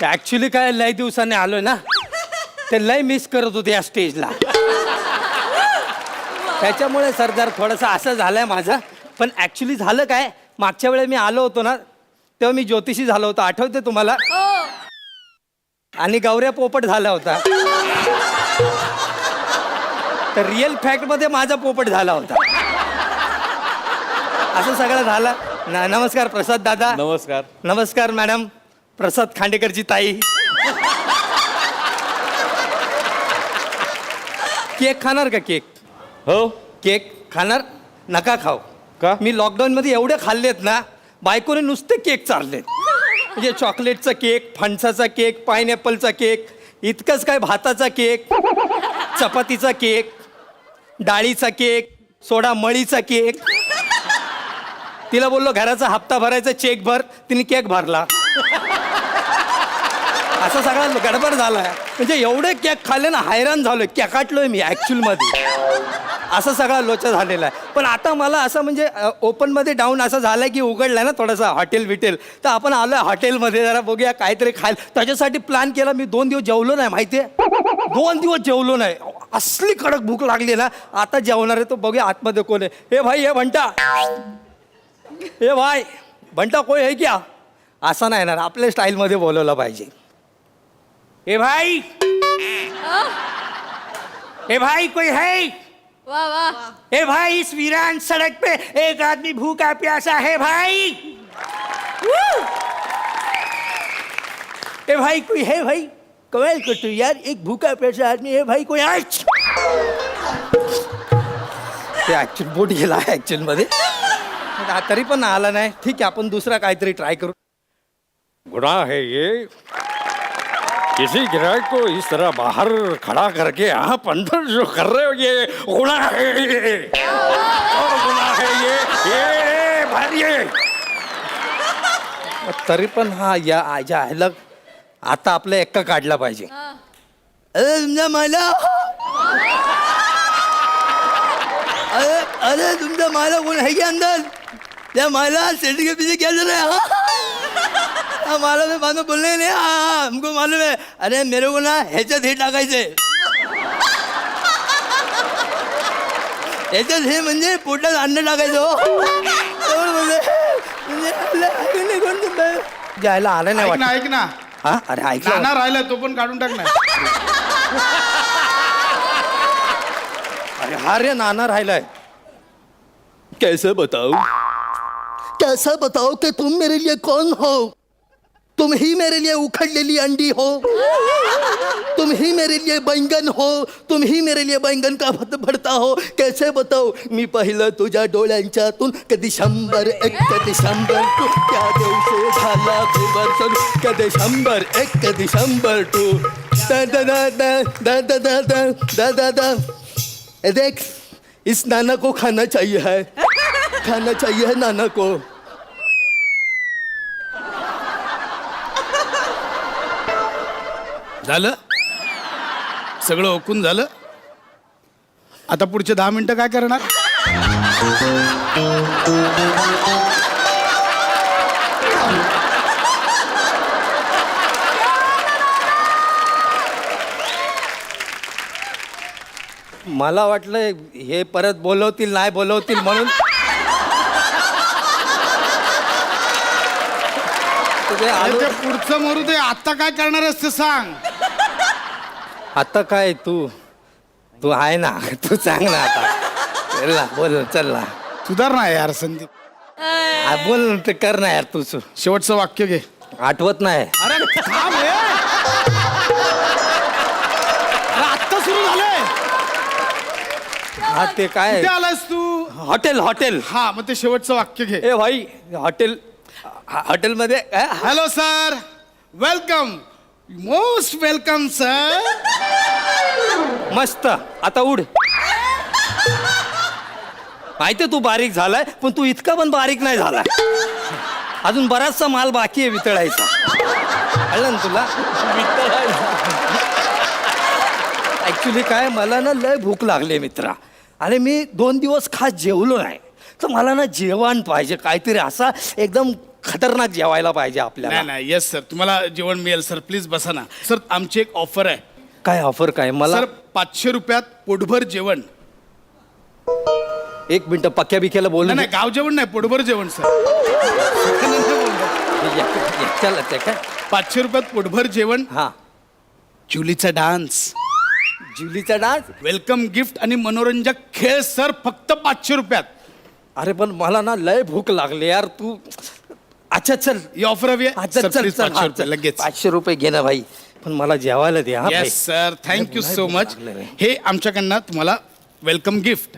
Actually काय लय दिवसाने आलोय ना, ते लय मिस करत होते या स्टेजला. त्याच्यामुळे सरदार थोडंसं असं झालंय माझं. पण ऍक्च्युली झालं काय, मागच्या वेळेस मी आलो होतो ना, तेव्हा मी ज्योतिषी झालो होतो, आठवते तुम्हाला? आणि गौऱ्या पोपट झाला होता. तर रिअल फॅक्ट मध्ये माझा पोपट झाला होता. असं सगळं झालं. नमस्कार प्रसाद दादा. नमस्कार. नमस्कार मॅडम. प्रसाद खांडेकरची ताई. केक खाणार का? केक हो. केक खाणार? नका खाऊ. का? मी लॉकडाऊन मध्ये एवढे खाल्लेत ना, बायकोने नुसते केक चाललेत. म्हणजे चॉकलेटचा केक, फणसाचा केक, पाइनॲपलचा केक, इतकंच काय भाताचा केक, चपातीचा केक, डाळीचा केक, सोडा मळीचा केक. तिला बोललो घराचा हप्ता भरायचा, चेक भर. तिने केक भरला. असा सगळा गडबड झालाय. म्हणजे एवढे केक खाल्ले ना, हैराण झालोय. केकाटलोय मी ऍक्च्युअल मध्ये. असा सगळा लोचा झालेला आहे. पण आता मला असं म्हणजे ओपन मध्ये डाऊन असं झालंय की उघडलाय ना थोडासा हॉटेल बिटेल, तर आपण आलोय हॉटेलमध्ये, जरा बघूया काहीतरी खायला. त्याच्यासाठी प्लॅन केला मी. 2 दिवस जेवलो नाही, माहितीये? 2 दिवस जेवलो नाही. असली कडक भूक लागली ना. आता जेवणार आहे तो. बघूया आतमध्ये कोण आहे. हे भाई, हे बंटा. हे भाई बंटा, कोई है क्या? असं नाही येणार, आपल्या स्टाईलमध्ये बोलवलं पाहिजे. ए भाई, ए भाई कोई है? वाह वाह. ए भाई, इस वीरान सड़क पे एक आदमी भूखा प्यासा है भाई. ए भाई कोई है भाई? कमाल करतो यार, एक भूखा प्यासा आदमी है भाई, कोई आहे? ते ऍक्च्युअल बोट गेला ऍक्च्युअल मध्ये. तरी पण आला नाही. ठीक आहे, आपण दुसरा काहीतरी ट्राय करू. गुनाह है ये, किसी ग्राहक को इस तरह बाहर खड़ा करके आप अंदर जो कर रहे हो, ये गुनाह है. ये और गुनाह है ये भरिए. तरी पण हा या आजा ह्याला आता आपला एक्का काढला पाहिजे. अरे तुमचा माला, अरे तुमचा माला कोण है क्या अंदर? त्या माला सेठ के पीछे क्या चल रहा है? हाँ मालूम है, बाद में बोलने नहीं. हाँ हमको मालूम है. अरे मेरे को ना ह्याच्यात हे टाकायचंय. ह्याच्यात हे म्हणजे पोटात अन्न टाकायचं. जायला आलं नाही वाटत. ऐक ना. हा, अरे ऐकलं. नाना राहिला तो पण काढून टाक ना. अरे हा रे नाना राहिलाय. कैसे बताओ, कैसा बताओ कि तुम मेरे लिए कौन हो? तुम ही मेरे लिए उखड़लेली अंडी हो. तुम ही मेरे लिए बैंगन हो. तुम ही मेरे लिए बैंगन का भरता हो. कैसे बताओ? मी पाहिलं तुझ्या डोळ्यांच्यातून कधी 101, कधी 102. त्या दिवशी झाला बेबरसून, कधी 101, कधी 102. दा दा दा दा दा दा दा दा दा. देख, इस नाना को खाना चाहिए है. खाना चाहिए है नाना को. झालं सगळं ओकून झालं. आता पुढचे 10 मिनिटं काय करणार? मला वाटलं हे परत बोलवतील नाही बोलवतील म्हणून. अरे ते पुढचं मरू दे. आता काय करणार आहेस ते सांग. आता काय तू आहे ना, तू सांग ना आता. चल ना, बोल, चल ना. सुधार ना यार संदीप. बोल ते कर ना यार तू. शेवटचं वाक्य घे. आठवत नाही. अरे थांब हे. अरे आत्ता सुरू झालंय. हा ते काय कुठे आलास तू? हॉटेल. हॉटेल. हा मग ते शेवटचं वाक्य घे. ए भाई, हॉटेलमध्ये hello sir, welcome, most welcome sir. मस्त. आता उड. माहितीये तू बारीक झालाय, पण तू इतका पण बारीक नाही झालाय. अजून बराचसा माल बाकी आहे वितळायचा. कळलं ना तुला? ऍक्च्युली काय, मला ना लय भूक लागली मित्रा. आणि मी 2 दिवस खास जेवलो नाही. तर मला ना जेवण पाहिजे काहीतरी असा एकदम खतरनाक जेवायला पाहिजे नाही आपल्याला. नाही येस सर तुम्हाला जेवण मिळेल सर प्लीज बसा ना सर आमची एक ऑफर आहे काय ऑफर काय मला? सर 500 रुपयात पोटभर जेवण. एक मिनिट पक्क्या बिक्याला बोल. नाही नाही गाव जेवण नाही पोटभर जेवण सर. काय 500 रुपयात पोटभर जेवण हा जुलीचा डान्स जुलीचा डान्स. वेलकम गिफ्ट आणि मनोरंजक खेळ सर फक्त 500 रुपयात. अरे पण मला ना लय भूक लागली यार तू. अच्छा चल ही ऑफर हवी आहे अच्छा सर, चल please, चल 500 रुपये लगेच. 500 रुपये घे ना भाई पण मला जेवायला दे. हा भाई. येस सर थँक्यू नाही सो भूक मच. लागली रे. हे आमच्याकडनं तुम्हाला वेलकम गिफ्ट.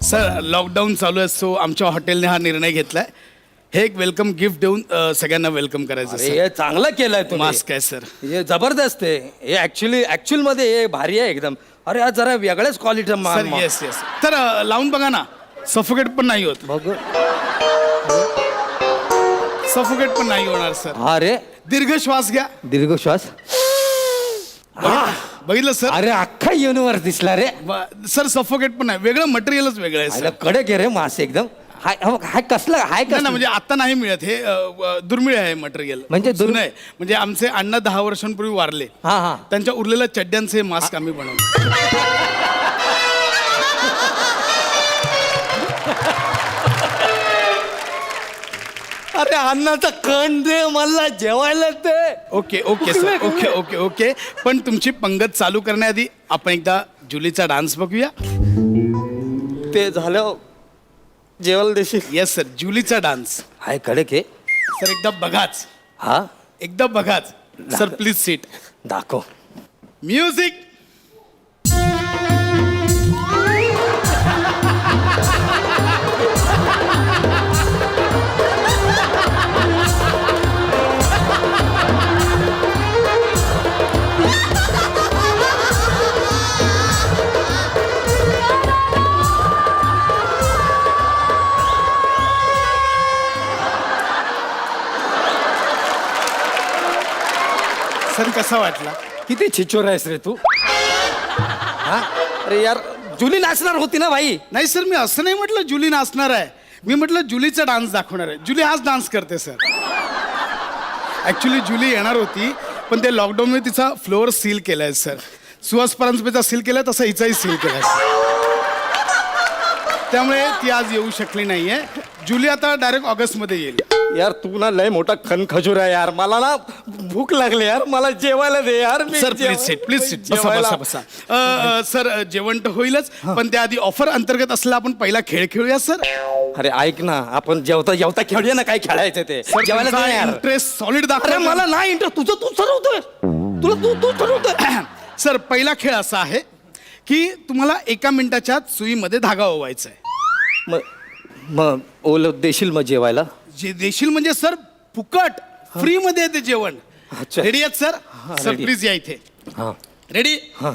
सर लॉकडाऊन चालू आहे सो आमच्या हॉटेलने हा निर्णय घेतलाय हे एक वेलकम गिफ्ट देऊन सगळ्यांना वेलकम करायचं अरे सर. हे चांगलं केलंय तुम्ही. मास्क आहे सर. हे जबरदस्त आहे हे ऍक्च्युअल मध्ये हे भारी आहे एकदम. अरे आज जरा वेगळ्याच क्वालिटी सर येस येस तर लावून बघा ना सफोकेट पण नाही होत. बघ. सफोकेट पण नाही होणार सर. अरे दीर्घ श्वास घ्या. दीर्घ श्वास. बघितलं सर. अरे अख्खा युनिवर्स दिसला रे. सर सफोकेट पण नाही वेगळं मटेरियलच वेगळं आहे सर. अरे कडक आहे रे मास एकदम. हाय हाय कसलं हाय नाही कसलं ना म्हणजे आता नाही मिळत हे दुर्मिळ आहे मटेरियल. म्हणजे जुनं आहे म्हणजे आमचे अण्णा 10 वर्षांपूर्वी वारले हा हा त्यांच्या उरलेल्या चड्ड्यांचे मास्क आम्ही बनवतो. अरे अन्नाचा कण दे मला जेवायला ते. Okay okay sir okay okay okay पण तुमची पंगत चालू करण्याआधी आपण एकदा जुलीचा डान्स बघूया. ते झालं जेवायला देशील. येस सर जुलीचा डान्स. हाय कडक आहे. सर एकदा बघाच हा एकदा बघाच सर प्लीज सीट. दाखव. म्युझिक. सर कसा वाटला. किती छिचोर आहेस रे तू. हा अरे यार जुली नाचणार होती ना भाई. नाही सर मी असं नाही म्हटलं जुली नाचणार आहे मी म्हटलं जुलीचा डान्स दाखवणार आहे. जुली हाच डान्स करते सर. ऍक्च्युली जुली येणार होती पण ते लॉकडाऊनमध्ये तिचा फ्लोअर सील केलाय सर. सुहास परांजपेचा सील केलाय तसा हिचाही सील केलाय त्यामुळे ती आज येऊ शकली नाहीये. जुली आता डायरेक्ट ऑगस्टमध्ये येईल. यार तू ना लय मोठा खनखजूर आहे यार. मला ना भूक लागली यार. मला जेवायला दे यार. मी sir please seat please seat बसा जेवायला- बसा बसा. सर जेवण तर होईलच पण त्याआधी ऑफर अंतर्गत असला आपण पहिला खेळ खेळूया सर. अरे ऐक ना आपण जेवता जेवता खेळूया ना काय खेळायचं ते. जेवायला दे यार. इंटरेस्ट सॉलिड अरे दाखवा. मला नाही इंटरेस्ट. तुझं तू ठरवतोय. तुला तू ठरवतोय. सर पहिला खेळ असा आहे की तुम्हाला 1 मिनिटाच्या आत सुईमध्ये धागा ओवायचा आहे. मग ओल देशील मग जेवायला. जे देशील म्हणजे सर फुकट फ्री मध्ये येते जेवण. अच्छा. रेडी आहेत सर. Sir ready. प्लीज या इथे. हा रेडी. हा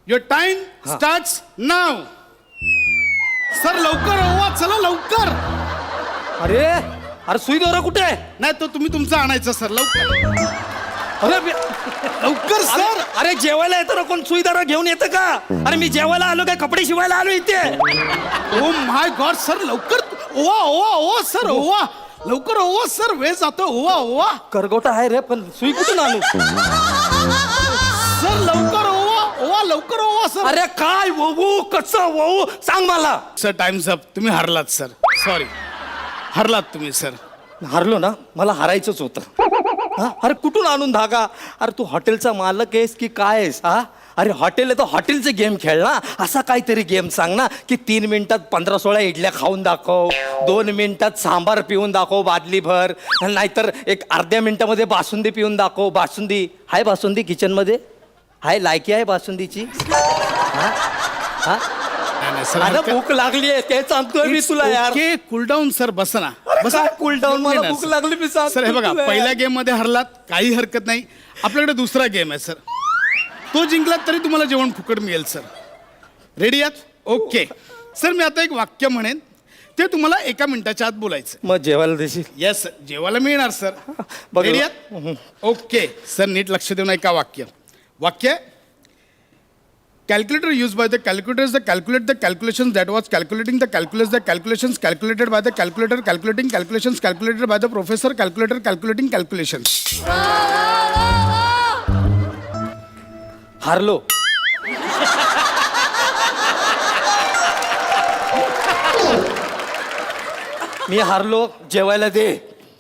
your time starts now. Sir लवकर ओवा चला लवकर. अरे अरे सुई दोरा कुठे आहे. नाही तो तुम्ही तुमचा आणायचा सर लवकर अरे लवकर सर. अरे जेवायला येतं ना कोण सुईदारा घेऊन येतं का. अरे मी जेवायला आलो काय कपडे शिवायला आलो इथे. ओ माय गॉड सर लवकर ओवा ओवा ओवा सर ओवा लवकर ओवा सर वेळ जातो ओवा ओवा करगोटा आहे रे पण सुई कुठून आणू. सर लवकर ओवा ओवा लवकर ओवा सर. अरे काय वहू कसं वहू सांग मला. Sir times up. तुम्ही हरलात सर. सॉरी हरलात तुम्ही सर. हारलो ना मला हारायचंच होतं. हा अरे कुठून आणून धागा. अरे तू हॉटेलचा मालक आहेस की काय आहेस. हा अरे हॉटेल आहे तर हॉटेलचे गेम खेळ ना. असा काहीतरी गेम सांग ना की 3 मिनिटात 15-16 इडल्या खाऊन दाखव. 2 मिनिटात सांबार पिऊन दाखव बादलीभर. नाहीतर एक अर्ध्या मिनिटामध्ये बासुंदी पिऊन दाखव. बासुंदी हाय बासुंदी किचनमध्ये हाय लायकी आहे बासुंदीची. हा हा अरे भूक लागली आहे ते सांगतोय मी तुला यार. ओके कूल डाऊन सर बसा ना बसा. कूल डाऊन मला भूक लागली मी सांगतो सर हे बघा तुला यार. पहिल्या गेम मध्ये हरलात काही हरकत नाही. आपल्याकडे दुसरा गेम आहे सर. तो जिंकलात तरी तुम्हाला जेवण फुकट मिळेल सर. रेडी आहात. ओके सर मी आता एक वाक्य म्हणेन ते तुम्हाला 1 मिनिटाच्या आत बोलायचं. मग जेवायला देशील. येस जेवायला मिळणार सर. बघ रेडी आहात. ओके सर नीट लक्ष देऊन ऐका वाक्य. वाक्य Calculator used by the calculators that calculate the calculations that was calculating the calculus, the calculations calculated by the calculator, calculating calculations calculated by the professor, calculator calculating calculations. हारलो. मी हारलो, जेवायला दे.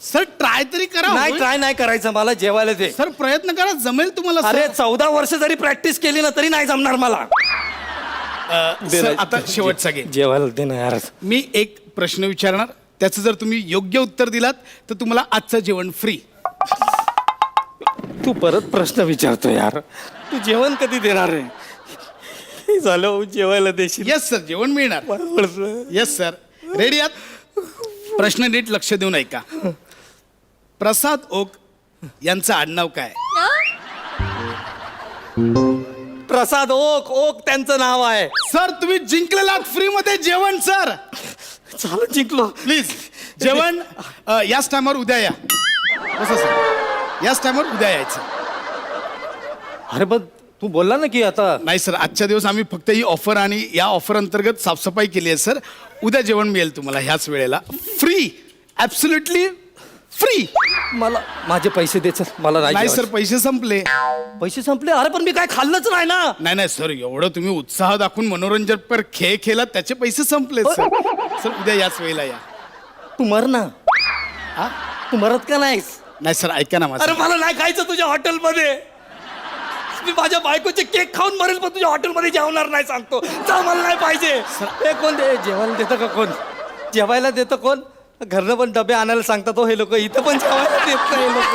Sir try तरी करा. नाही होईल. Try नाही करायचं, मला जेवायला दे. सर प्रयत्न करा, जमेल तुम्हाला. सर. अरे 14 वर्ष जरी प्रॅक्टिस केली ना तरी नाही जमणार मला. सर, आता शेवटचा गेम. जेवायला दे ना यार. मी एक प्रश्न विचारणार, त्याचं जर तुम्ही योग्य उत्तर दिलात तर तुम्हाला आजचं जेवण फ्री. तू परत प्रश्न विचारतो यार. तू जेवण कधी देणार आहे? हे झालं, जेवायला देशील. येस सर, जेवण मिळणार. Yes sir. रेडी आहात? प्रश्न नीट लक्ष देऊन ऐका. प्रसाद ओक यांचं आडनाव काय? प्रसाद ओक. ओक त्यांचं नाव आहे. सर तुम्ही जिंकलेलात फ्री मध्ये जेवण. सर चालू जिंकलो. प्लीज जेवण याच टायमावर उद्या या. कसं सर, याच टायमावर उद्या यायचं. अरे पण तू बोलला ना की आता. नाही सर, आजच्या दिवस आम्ही फक्त ही ऑफर आणि या ऑफर अंतर्गत साफसफाई केली आहे सर. उद्या जेवण मिळेल तुम्हाला ह्याच वेळेला फ्री. Absolutely free. मला माझे पैसे दे. चल, मला नाही नाही सर, पैसे संपले. पैसे संपले. अरे पण मी काय खाल्लंच नाही ना. नाही नाही सर, एवढं तुम्ही उत्साह दाखवून मनोरंजन पर खेळ खेळला, त्याचे पैसे संपले सर. सर उद्या याच वेळेला या. तू मर ना. हा? तू मरत का नाहीस? नाही सर, ऐका ना माझं. अरे मला नाही खायचं तुझ्या हॉटेलमध्ये. मी माझ्या बायकोचे केक खाऊन मरेल पण तुझ्या हॉटेलमध्ये जेवणार नाही सांगतो. जा, मला नाही पाहिजे. हे कोण दे जेवायला देतं का? कोण जेवायला देतं? कोण? घरनं पण डबे आणायला सांगतात हो हे लोक. इथं पण जेवायला देत नाही लोक.